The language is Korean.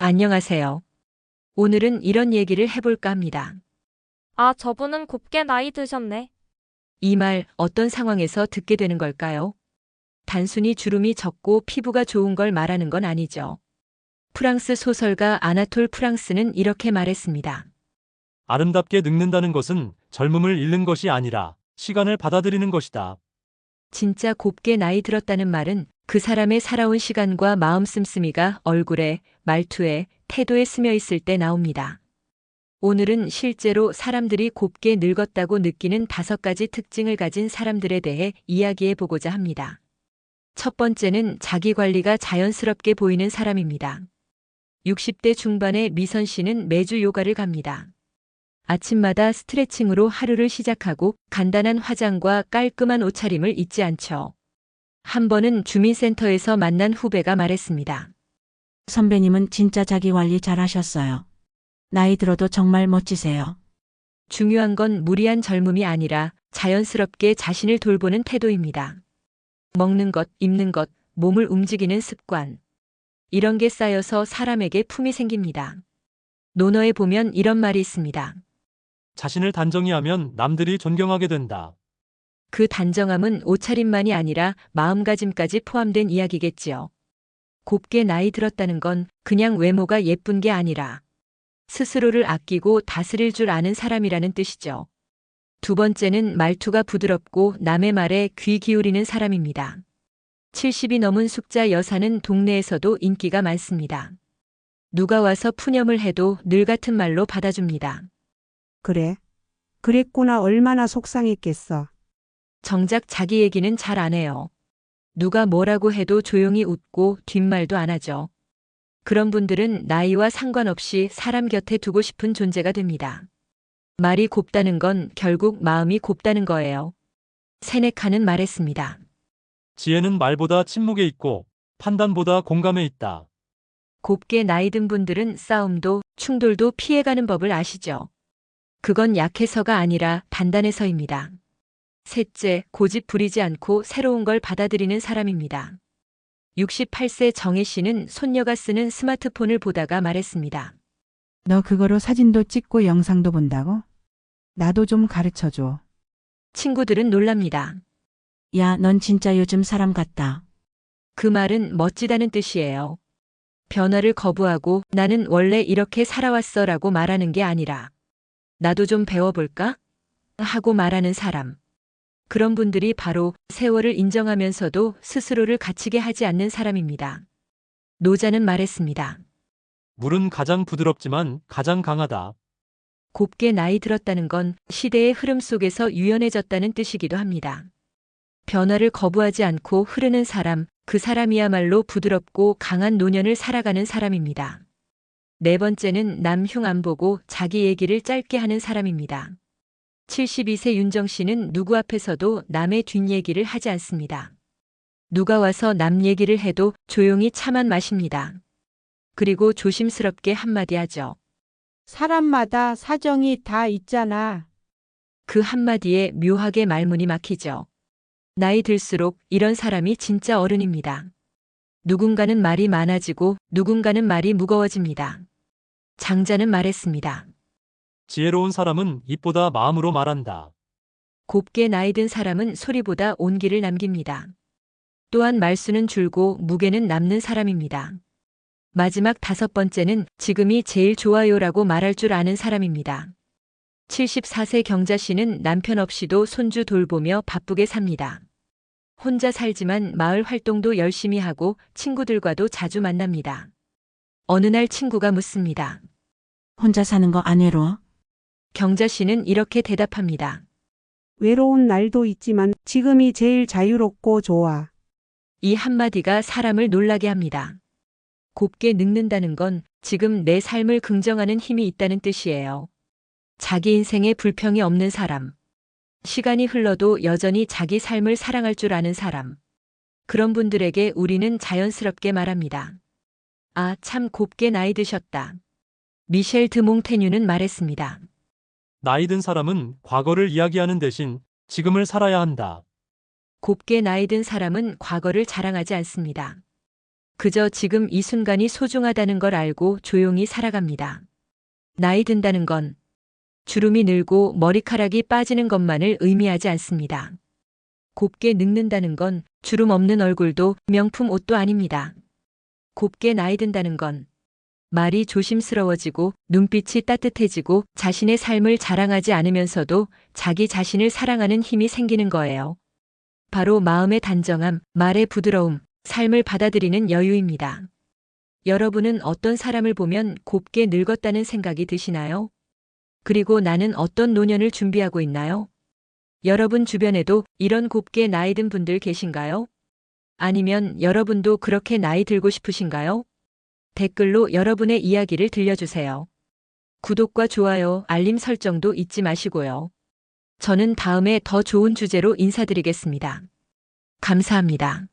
안녕하세요. 오늘은 이런 얘기를 해볼까 합니다. 아, 저분은 곱게 나이 드셨네. 이 말 어떤 상황에서 듣게 되는 걸까요? 단순히 주름이 적고 피부가 좋은 걸 말하는 건 아니죠. 프랑스 소설가 아나톨 프랑스는 이렇게 말했습니다. 아름답게 늙는다는 것은 젊음을 잃는 것이 아니라 시간을 받아들이는 것이다. 진짜 곱게 나이 들었다는 말은 그 사람의 살아온 시간과 마음 씀씀이가 얼굴에, 말투에, 태도에 스며 있을 때 나옵니다. 오늘은 실제로 사람들이 곱게 늙었다고 느끼는 5가지 특징을 가진 사람들에 대해 이야기해 보고자 합니다. 첫 번째는 자기 관리가 자연스럽게 보이는 사람입니다. 60대 중반의 미선 씨는 매주 요가를 갑니다. 아침마다 스트레칭으로 하루를 시작하고 간단한 화장과 깔끔한 옷차림을 잊지 않죠. 한 번은 주민센터에서 만난 후배가 말했습니다. 선배님은 진짜 자기 관리 잘하셨어요. 나이 들어도 정말 멋지세요. 중요한 건 무리한 젊음이 아니라 자연스럽게 자신을 돌보는 태도입니다. 먹는 것, 입는 것, 몸을 움직이는 습관. 이런 게 쌓여서 사람에게 품이 생깁니다. 논어에 보면 이런 말이 있습니다. 자신을 단정히 하면 남들이 존경하게 된다. 그 단정함은 옷차림만이 아니라 마음가짐까지 포함된 이야기겠지요. 곱게 나이 들었다는 건 그냥 외모가 예쁜 게 아니라 스스로를 아끼고 다스릴 줄 아는 사람이라는 뜻이죠. 두 번째는 말투가 부드럽고 남의 말에 귀 기울이는 사람입니다. 70이 넘은 숙자 여사는 동네에서도 인기가 많습니다. 누가 와서 푸념을 해도 늘 같은 말로 받아줍니다. 그래. 그랬구나. 얼마나 속상했겠어. 정작 자기 얘기는 잘 안 해요. 누가 뭐라고 해도 조용히 웃고 뒷말도 안 하죠. 그런 분들은 나이와 상관없이 사람 곁에 두고 싶은 존재가 됩니다. 말이 곱다는 건 결국 마음이 곱다는 거예요. 세네카는 말했습니다. 지혜는 말보다 침묵에 있고 판단보다 공감에 있다. 곱게 나이 든 분들은 싸움도 충돌도 피해가는 법을 아시죠? 그건 약해서가 아니라 단단해서입니다. 셋째, 고집 부리지 않고 새로운 걸 받아들이는 사람입니다. 68세 정혜 씨는 손녀가 쓰는 스마트폰을 보다가 말했습니다. 너 그거로 사진도 찍고 영상도 본다고? 나도 좀 가르쳐 줘. 친구들은 놀랍니다. 야, 넌 진짜 요즘 사람 같다. 그 말은 멋지다는 뜻이에요. 변화를 거부하고 나는 원래 이렇게 살아왔어 라고 말하는 게 아니라 나도 좀 배워볼까? 하고 말하는 사람. 그런 분들이 바로 세월을 인정하면서도 스스로를 갇히게 하지 않는 사람입니다. 노자는 말했습니다. 물은 가장 부드럽지만 가장 강하다. 곱게 나이 들었다는 건 시대의 흐름 속에서 유연해졌다는 뜻이기도 합니다. 변화를 거부하지 않고 흐르는 사람, 그 사람이야말로 부드럽고 강한 노년을 살아가는 사람입니다. 네 번째는 남 흉 안 보고 자기 얘기를 짧게 하는 사람입니다. 72세 윤정 씨는 누구 앞에서도 남의 뒷얘기를 하지 않습니다. 누가 와서 남 얘기를 해도 조용히 차만 마십니다. 그리고 조심스럽게 한마디 하죠. 사람마다 사정이 다 있잖아. 그 한마디에 묘하게 말문이 막히죠. 나이 들수록 이런 사람이 진짜 어른입니다. 누군가는 말이 많아지고 누군가는 말이 무거워집니다. 장자는 말했습니다. 지혜로운 사람은 입보다 마음으로 말한다. 곱게 나이 든 사람은 소리보다 온기를 남깁니다. 또한 말수는 줄고 무게는 남는 사람입니다. 마지막 5번째는 지금이 제일 좋아요라고 말할 줄 아는 사람입니다. 74세 경자 씨는 남편 없이도 손주 돌보며 바쁘게 삽니다. 혼자 살지만 마을 활동도 열심히 하고 친구들과도 자주 만납니다. 어느 날 친구가 묻습니다. 혼자 사는 거 안 외로워? 경자 씨는 이렇게 대답합니다. 외로운 날도 있지만 지금이 제일 자유롭고 좋아. 이 한마디가 사람을 놀라게 합니다. 곱게 늙는다는 건 지금 내 삶을 긍정하는 힘이 있다는 뜻이에요. 자기 인생에 불평이 없는 사람. 시간이 흘러도 여전히 자기 삶을 사랑할 줄 아는 사람. 그런 분들에게 우리는 자연스럽게 말합니다. 아, 참 곱게 나이 드셨다. 미셸 드몽테뉴는 말했습니다. 나이 든 사람은 과거를 이야기하는 대신 지금을 살아야 한다. 곱게 나이 든 사람은 과거를 자랑하지 않습니다. 그저 지금 이 순간이 소중하다는 걸 알고 조용히 살아갑니다. 나이 든다는 건 주름이 늘고 머리카락이 빠지는 것만을 의미하지 않습니다. 곱게 늙는다는 건 주름 없는 얼굴도 명품 옷도 아닙니다. 곱게 나이 든다는 건 말이 조심스러워지고 눈빛이 따뜻해지고 자신의 삶을 자랑하지 않으면서도 자기 자신을 사랑하는 힘이 생기는 거예요. 바로 마음의 단정함, 말의 부드러움, 삶을 받아들이는 여유입니다. 여러분은 어떤 사람을 보면 곱게 늙었다는 생각이 드시나요? 그리고 나는 어떤 노년을 준비하고 있나요? 여러분 주변에도 이런 곱게 나이 든 분들 계신가요? 아니면 여러분도 그렇게 나이 들고 싶으신가요? 댓글로 여러분의 이야기를 들려주세요. 구독과 좋아요, 알림 설정도 잊지 마시고요. 저는 다음에 더 좋은 주제로 인사드리겠습니다. 감사합니다.